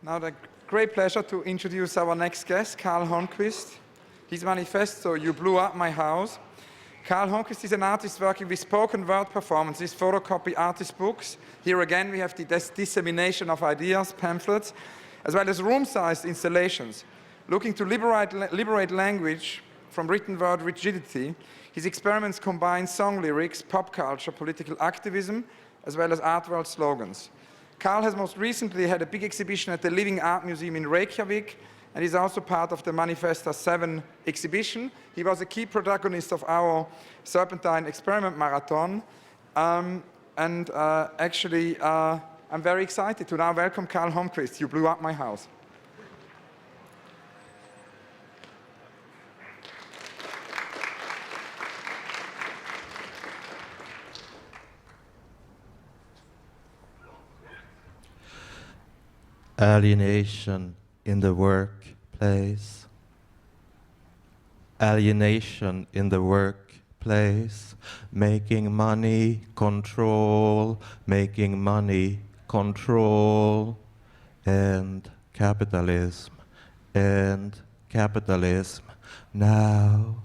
Now the great pleasure to introduce our next guest, Karl Holmqvist. His manifesto, You Blew Up My House. Karl Holmqvist is an artist working with spoken word performances, photocopy artist books. Here again we have the dissemination of ideas, pamphlets, as well as room-sized installations. Looking to liberate language from written word rigidity, his experiments combine song lyrics, pop culture, political activism, as well as art world slogans. Karl has most recently had a big exhibition at the Living Art Museum in Reykjavik, and is also part of the Manifesto 7 exhibition. He was a key protagonist of our Serpentine Experiment Marathon. Actually, I'm very excited to now welcome Karl Holmqvist. You blew up my house. Alienation in the workplace. Alienation in the workplace. Making money, control, making money, control, and capitalism now.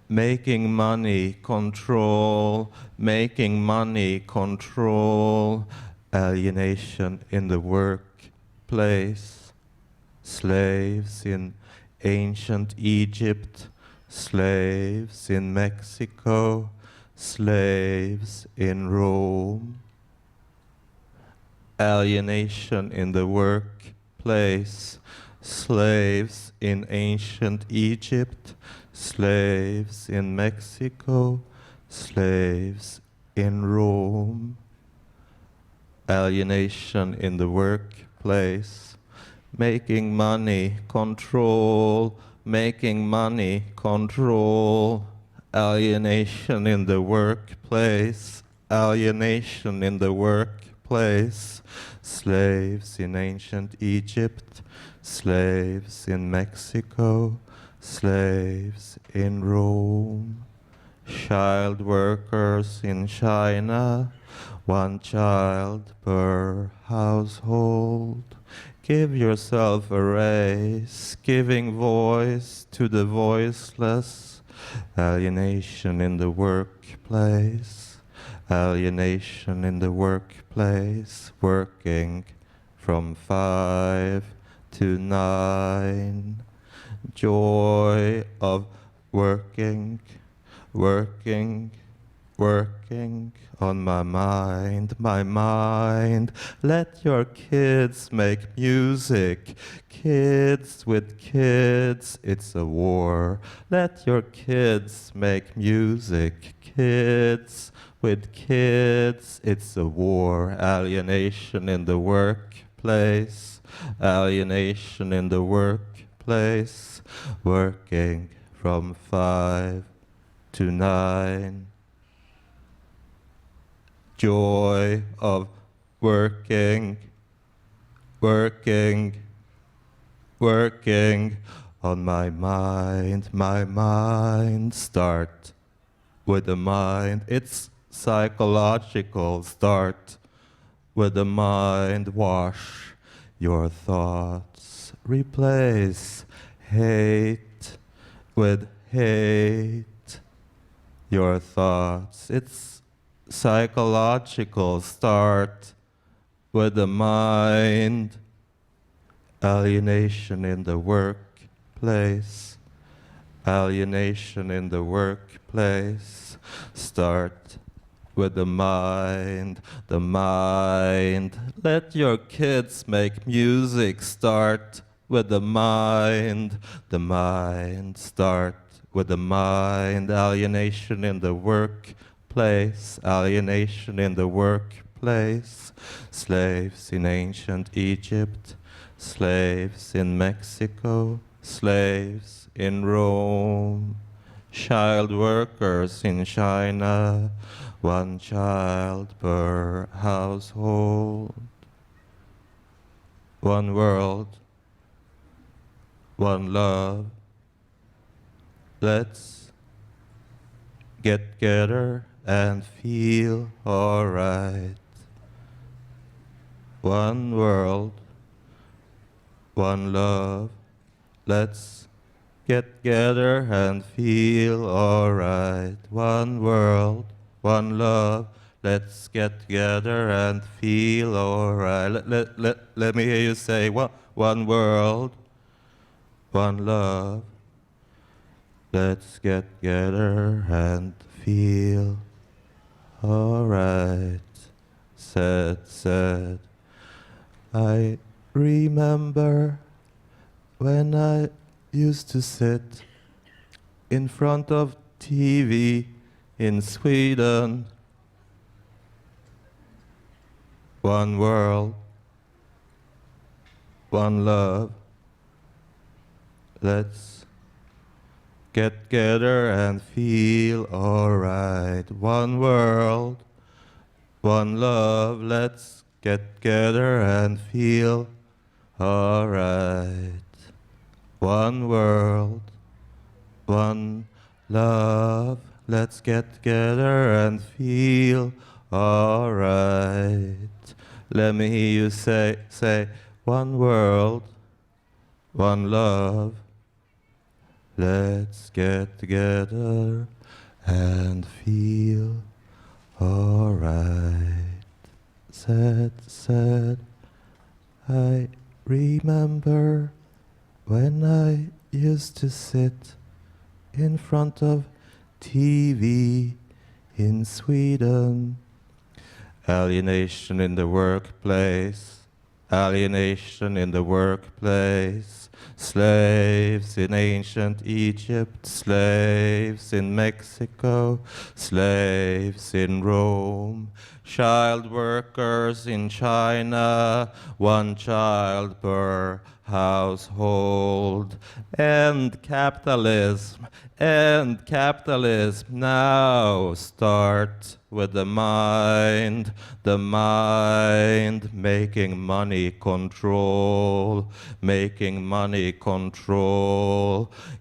Making money, control, making money, control, alienation in the workplace. Slaves in ancient Egypt, slaves in Mexico, slaves in Rome. Alienation in the workplace. Slaves in ancient Egypt, slaves in Mexico, slaves in Rome. Alienation in the workplace. Making money, control, making money, control. Alienation in the workplace. Alienation in the workplace. Slaves in ancient Egypt, slaves in Mexico, slaves in Rome. Child workers in China, one child per household. Give yourself a race, giving voice to the voiceless. Alienation in the workplace. Alienation in the workplace. Working from 5 to 9. Joy of working, working, working on my mind, my mind. Let your kids make music. Kids with kids, it's a war. Let your kids make music. Kids with kids, it's a war. Alienation in the workplace. Alienation in the workplace. Working from 5 to 9. Joy of working, working, working on my mind, my mind. Start with the mind, it's psychological. Start with the mind, wash your thoughts. Replace hate with hate. Your thoughts, it's psychological. Start with the mind. Alienation in the workplace. Alienation in the workplace. Start with the mind, the mind. Let your kids make music. Start with the mind, the mind. Start with the mind. Alienation in the workplace. Alienation in the workplace. Slaves in ancient Egypt, slaves in Mexico, slaves in Rome. Child workers in China, one child per household. One world, one love. Let's get together and feel alright. one world, one love. Let's get together and feel alright. One world, one love. Let's get together and feel alright. Let me hear you say one world, one love. Let's get together and feel alright. Said. I remember when I used to sit in front of TV in Sweden. One world, one love. Let's get together and feel alright. One world, one love. Let's get together and feel alright. One world, one love. Let's get together and feel alright. Let me hear you say, one world, one love. Let's get together and feel alright. Said, I remember when I used to sit in front of TV in Sweden. Alienation in the workplace, alienation in the workplace. Slaves in ancient Egypt, slaves in Mexico, slaves in Rome, child workers in China, one child per household. End capitalism, now start with the mind making money control,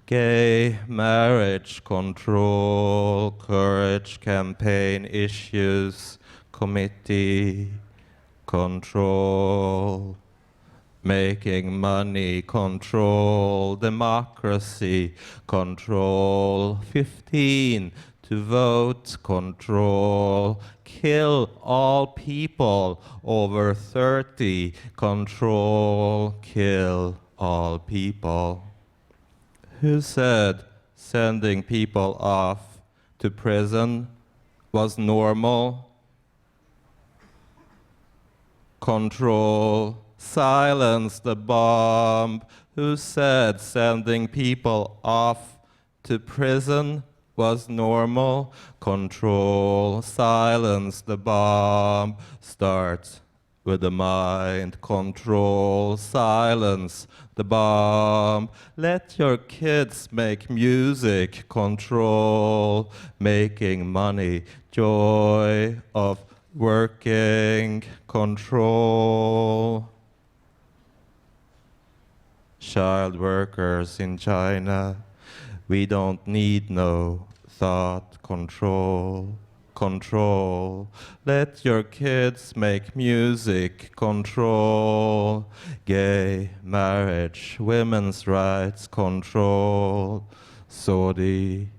gay marriage control, courage campaign issues, committee control. Making money control, democracy control, 15 to vote control, kill all people over 30 control, kill all people. Who said sending people off to prison was normal? Control. Silence the bomb. Who said sending people off to prison was normal? Control. Silence the bomb. Start with the mind. Control. Silence the bomb. Let your kids make music. Control. Making money. Joy of working. Control. Child workers in China, we don't need no thought control. Let your kids make music. Control. Gay marriage, women's rights. Control. Saudi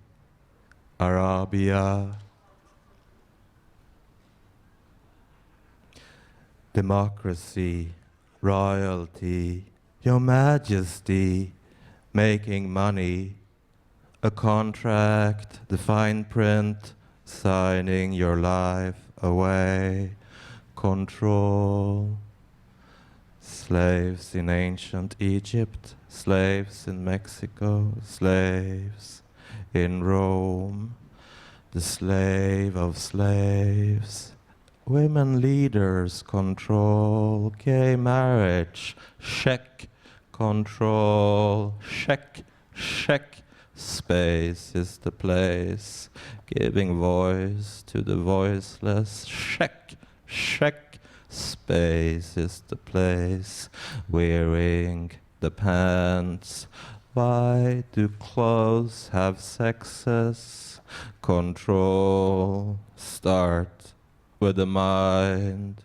Arabia. Democracy, royalty, Your Majesty, making money, a contract, the fine print, signing your life away, control. Slaves in ancient Egypt, slaves in Mexico, slaves in Rome, the slave of slaves. Women leaders control, gay marriage, check, control, check, space is the place, giving voice to the voiceless, check, space is the place, wearing the pants. Why do clothes have sexes? Control, start with the mind,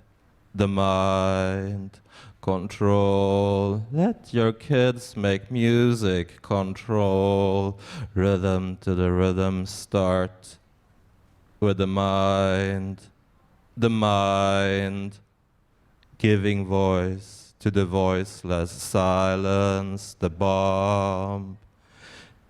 the mind. Control, let your kids make music. Control, rhythm to the rhythm. Start with the mind. The mind, giving voice to the voiceless. Silence the bomb.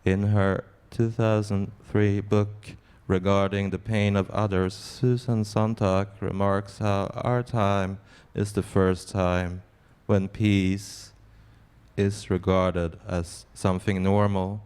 In her 2003 book regarding the pain of others, Susan Sontag remarks how our time is the first time when peace is regarded as something normal.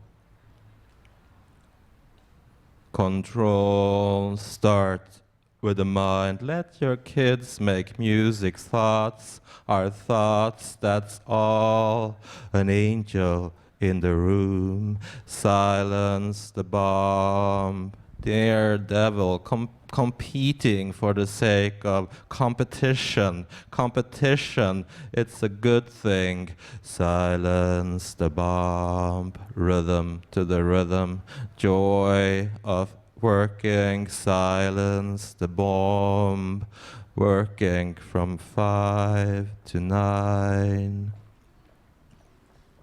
Control, start with the mind. Let your kids make music. Thoughts are thoughts, that's all. An angel in the room. Silence the bomb. Daredevil, competing for the sake of competition. Competition, it's a good thing. Silence the bomb. Rhythm to the rhythm. Joy of working. Silence the bomb. Working from 5 to 9.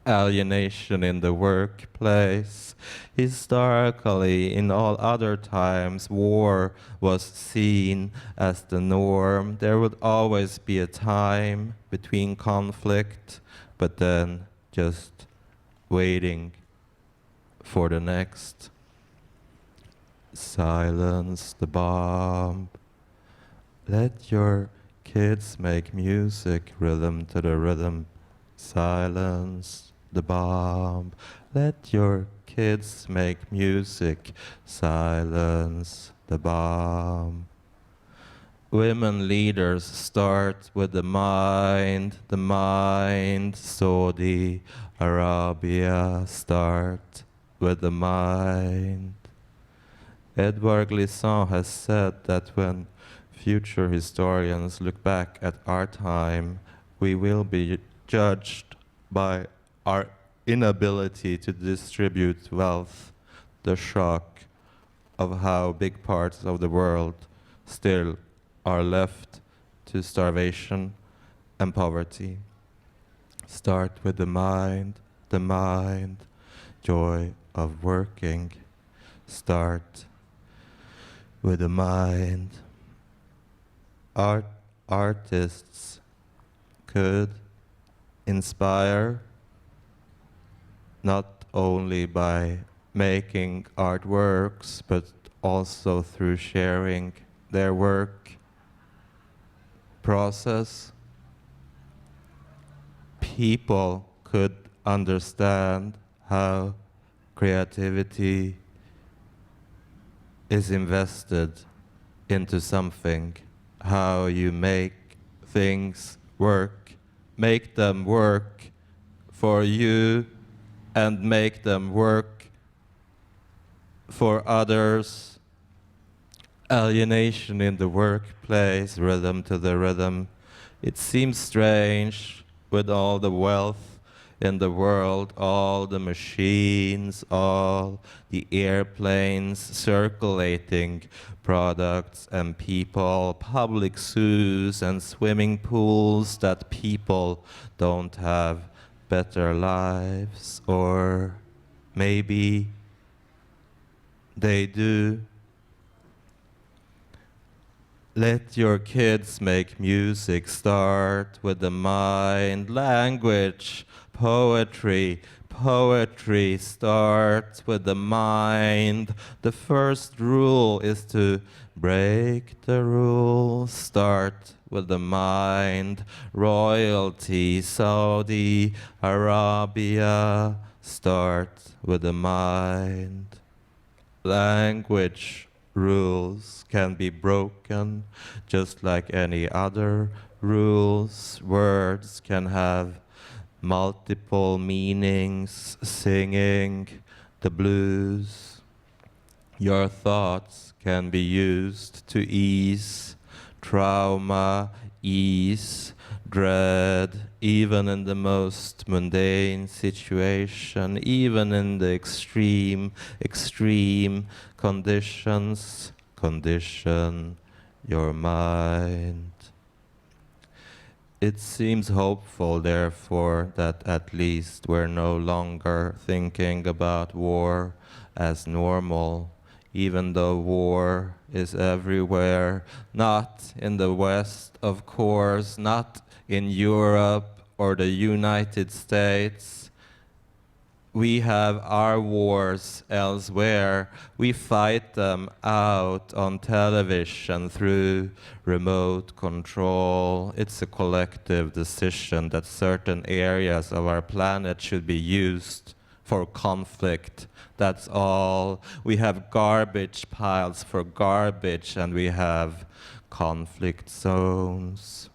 Alienation in the workplace. Historically, in all other times, war was seen as the norm. There would always be a time between conflict, but then just waiting for the next. Silence the bomb. Let your kids make music, rhythm to the rhythm. Silence the bomb. Let your kids make music. Silence the bomb. Women leaders start with the mind. The mind. Saudi Arabia start with the mind. Edouard Glissant has said that when future historians look back at our time, we will be judged by our inability to distribute wealth, the shock of how big parts of the world still are left to starvation and poverty. Start with the mind, joy of working. Start with the mind. Artists could inspire not only by making artworks, but also through sharing their work process. People could understand how creativity is invested into something, how you make things work, make them work for you and make them work for others. Alienation in the workplace, rhythm to the rhythm. It seems strange with all the wealth in the world, all the machines, all the airplanes circulating products and people, public zoos and swimming pools, that people don't have better lives, or maybe they do. Let your kids make music. Start with the mind. Language, poetry, poetry starts with the mind. The first rule is to break the rules. Start with the mind. Royalty, Saudi Arabia, start with the mind. Language rules can be broken just like any other rules. Words can have multiple meanings. Singing the blues. Your thoughts can be used to ease trauma, ease dread, even in the most mundane situation, even in the extreme conditions. Condition your mind. It seems hopeful, therefore, that at least we're no longer thinking about war as normal, even though war is everywhere, not in the West, of course, not in Europe or the United States. We have our wars elsewhere. We fight them out on television through remote control. It's a collective decision that certain areas of our planet should be used for conflict. That's all. We have garbage piles for garbage, and we have conflict zones.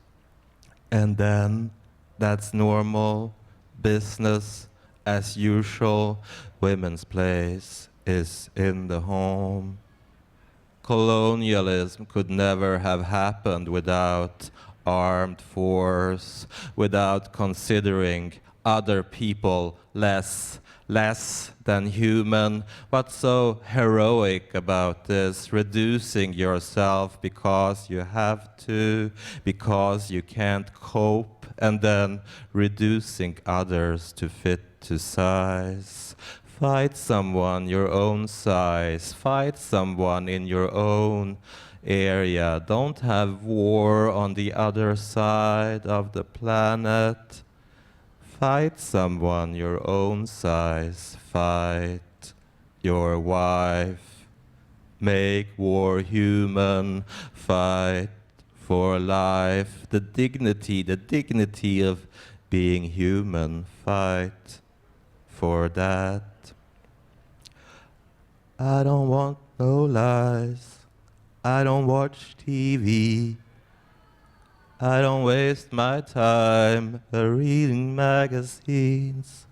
And then that's normal business as usual. Women's place is in the home. Colonialism could never have happened without armed force, without considering other people less than human. What's so heroic about this? Reducing yourself because you have to, because you can't cope, and then reducing others to fit to size. Fight someone your own size. Fight someone in your own area. Don't have war on the other side of the planet. Fight someone your own size. Fight your wife. Make war human. Fight for life. The dignity of being human. Fight for that. I don't want no lies. I don't watch TV. I don't waste my time reading magazines.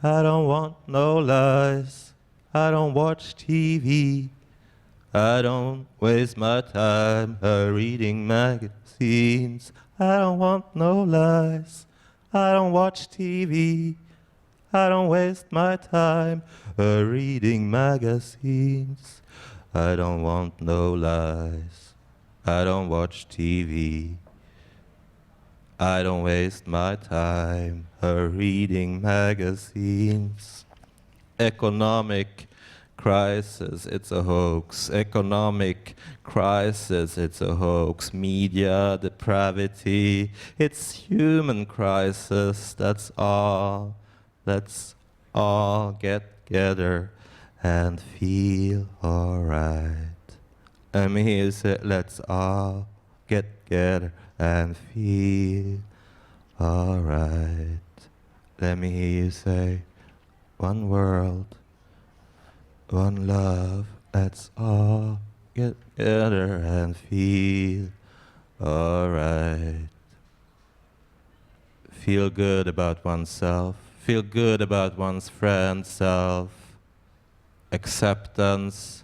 I don't want no lies. I don't watch TV. I don't waste my time reading magazines. I don't want no lies. I don't watch TV. I don't waste my time reading magazines. I don't want no lies. I don't watch TV. I don't waste my time reading magazines. Economic crisis, it's a hoax. Economic crisis, it's a hoax. Media depravity, it's human crisis. That's all. Let's all get together and feel alright. Let me hear you say, let's all get together and feel alright. Let me hear you say, one world, one love, let's all get together and feel alright. Feel good about oneself. Feel good about one's friend self. Acceptance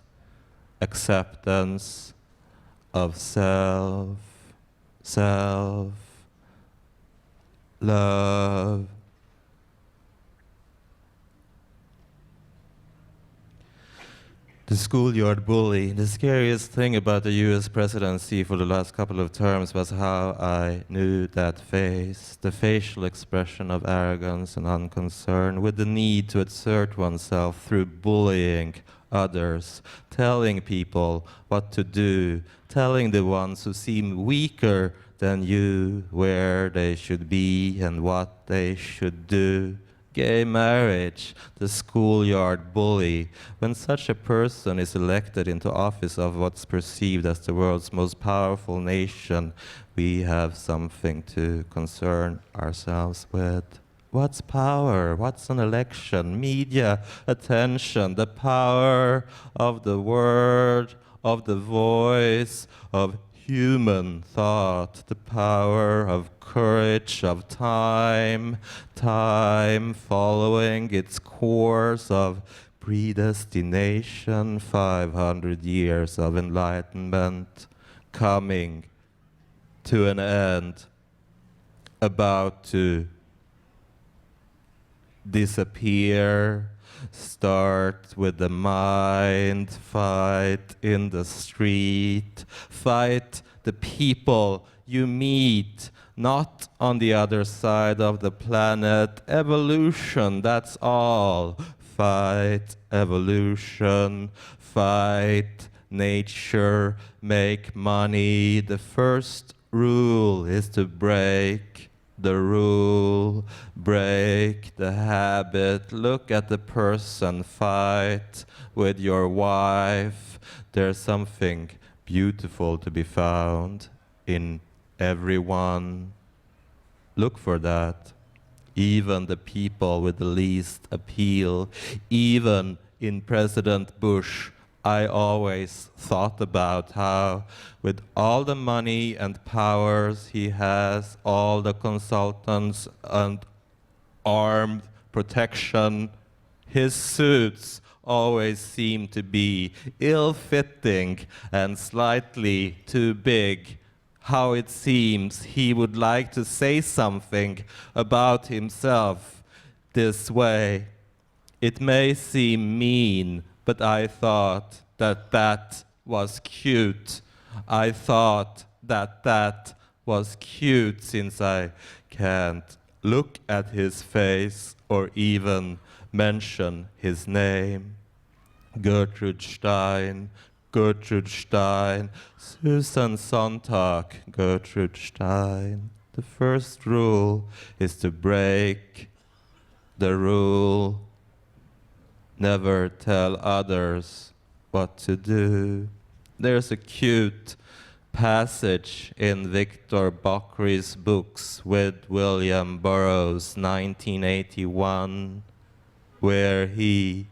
of self, love. The schoolyard bully. The scariest thing about the US presidency for the last couple of terms was how I knew that face, the facial expression of arrogance and unconcern, with the need to assert oneself through bullying others, telling people what to do, telling the ones who seem weaker than you where they should be and what they should do. Gay marriage, the schoolyard bully. When such a person is elected into office of what's perceived as the world's most powerful nation, we have something to concern ourselves with. What's power? What's an election? Media attention, the power of the word, of the voice, of human thought, the power of courage, of time following its course of predestination, 500 years of enlightenment coming to an end, about to disappear. Start with the mind, fight in the street, fight the people you meet, not on the other side of the planet. Evolution, that's all. Fight evolution, fight nature, make money. The first rule is to break the rule, break the habit. Look at the person, fight with your wife. There's something beautiful to be found in everyone. Look for that. Even the people with the least appeal, even in President Bush, I always thought about how, with all the money and powers he has, all the consultants and armed protection, his suits always seem to be ill-fitting and slightly too big. How it seems he would like to say something about himself this way. It may seem mean, but I thought that that was cute. I thought that that was cute, since I can't look at his face or even mention his name. Gertrude Stein, Gertrude Stein, Susan Sontag, Gertrude Stein. The first rule is to break the rule. Never tell others what to do. There's a cute passage in Victor Bockry's books with William Burroughs, 1981, where he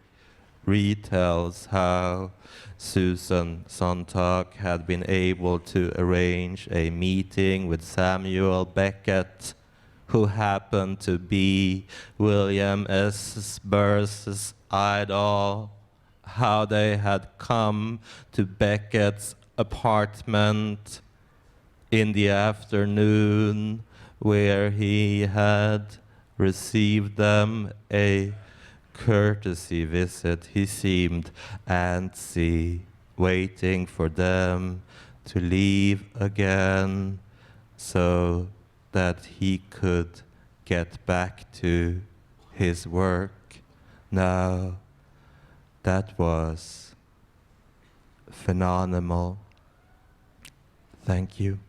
retells how Susan Sontag had been able to arrange a meeting with Samuel Beckett, who happened to be William S. Burroughs' idol, how they had come to Beckett's apartment in the afternoon, where he had received them a courtesy visit. He seemed antsy, waiting for them to leave again so that he could get back to his work. Now, that was phenomenal. Thank you.